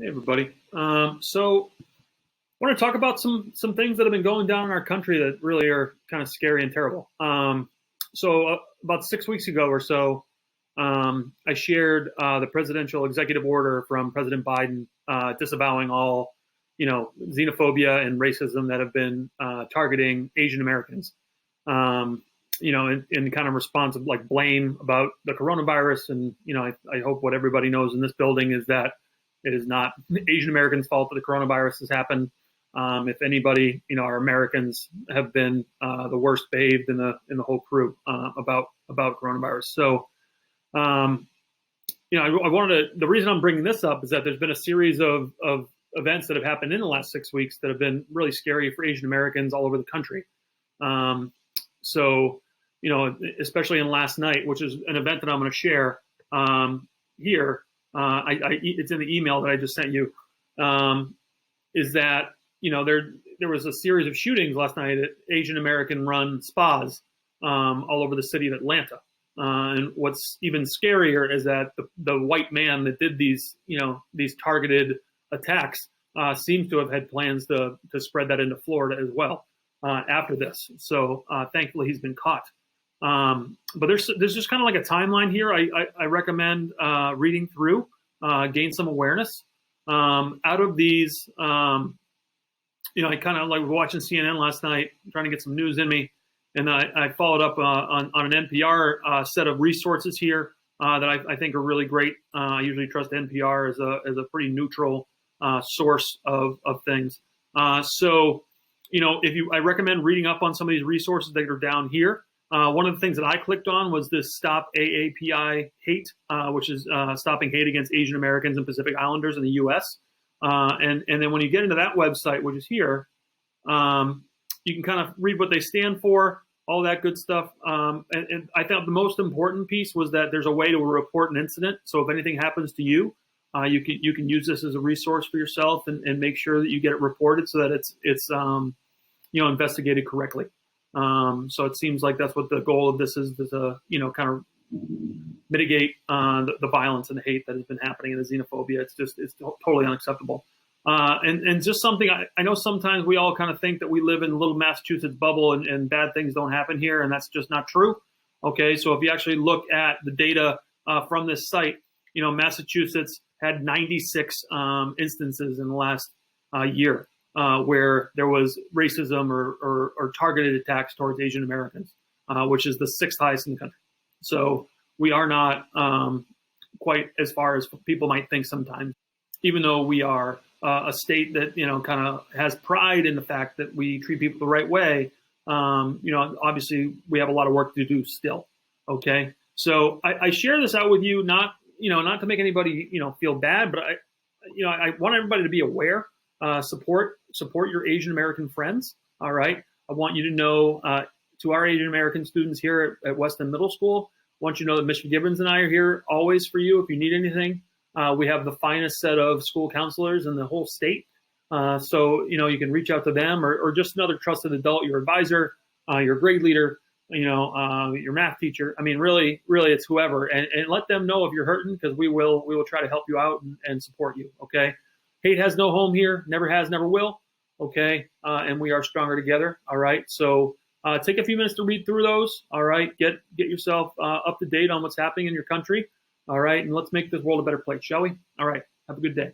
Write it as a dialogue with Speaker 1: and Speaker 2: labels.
Speaker 1: Hey everybody. So I want to talk about some things that have been going down in our country that really are kind of scary and terrible. About 6 weeks ago or so, I shared the presidential executive order from President Biden disavowing all, xenophobia and racism that have been targeting Asian Americans. In kind of response of like blame about the coronavirus, and I hope what everybody knows in this building is that it is not Asian Americans' fault that the coronavirus has happened. If anybody, our Americans have been the worst behaved in the whole crew about coronavirus. So, I wanted to. The reason I'm bringing this up is that there's been a series of events that have happened in the last 6 weeks that have been really scary for Asian Americans all over the country. So, especially in last night, which is an event that I'm going to share here. It's in the email that I just sent you. Is that there was a series of shootings last night at Asian American run spas all over the city of Atlanta. And what's even scarier is that the white man that did these targeted attacks seems to have had plans to spread that into Florida as well after this. So thankfully he's been caught. But there's just kind of like a timeline here. I recommend reading through, gain some awareness out of these. I kind of like watching CNN last night, trying to get some news in me, and I followed up on an NPR set of resources here that I think are really great. I usually trust NPR as a pretty neutral source of things. I recommend reading up on some of these resources that are down here. One of the things that I clicked on was this Stop AAPI Hate, which is stopping hate against Asian Americans and Pacific Islanders in the U.S. And then when you get into that website, which is here, you can kind of read what they stand for, all that good stuff. And I thought the most important piece was that there's a way to report an incident. So if anything happens to you, you can use this as a resource for yourself and make sure that you get it reported so that it's investigated correctly. So it seems like that's what the goal of this is to kind of mitigate the violence and the hate that has been happening and the xenophobia. It's totally unacceptable. And just something I know sometimes we all kind of think that we live in a little Massachusetts bubble and bad things don't happen here, and that's just not true. Okay, so if you actually look at the data from this site, Massachusetts had 96 instances in the last year. Where there was racism or targeted attacks towards Asian Americans, which is the sixth highest in the country. So we are not quite as far as people might think sometimes, even though we are a state that, kind of has pride in the fact that we treat people the right way. Obviously we have a lot of work to do still. Okay. So I share this out with you, not to make anybody, feel bad, but I want everybody to be aware. Support your Asian American friends. All right. I want you to know to our Asian American students here at Weston Middle School, I want you to know that Mr. Gibbons and I are here always for you if you need anything. We have the finest set of school counselors in the whole state. So, you can reach out to them or just another trusted adult, your advisor, your grade leader, your math teacher. I mean, really, it's whoever, and let them know if you're hurting, because we will try to help you out and support you. Okay. Hate has no home here, never has, never will. Okay. And we are stronger together. All right. So take a few minutes to read through those. All right. Get yourself up to date on what's happening in your country. All right. And let's make this world a better place, shall we? All right. Have a good day.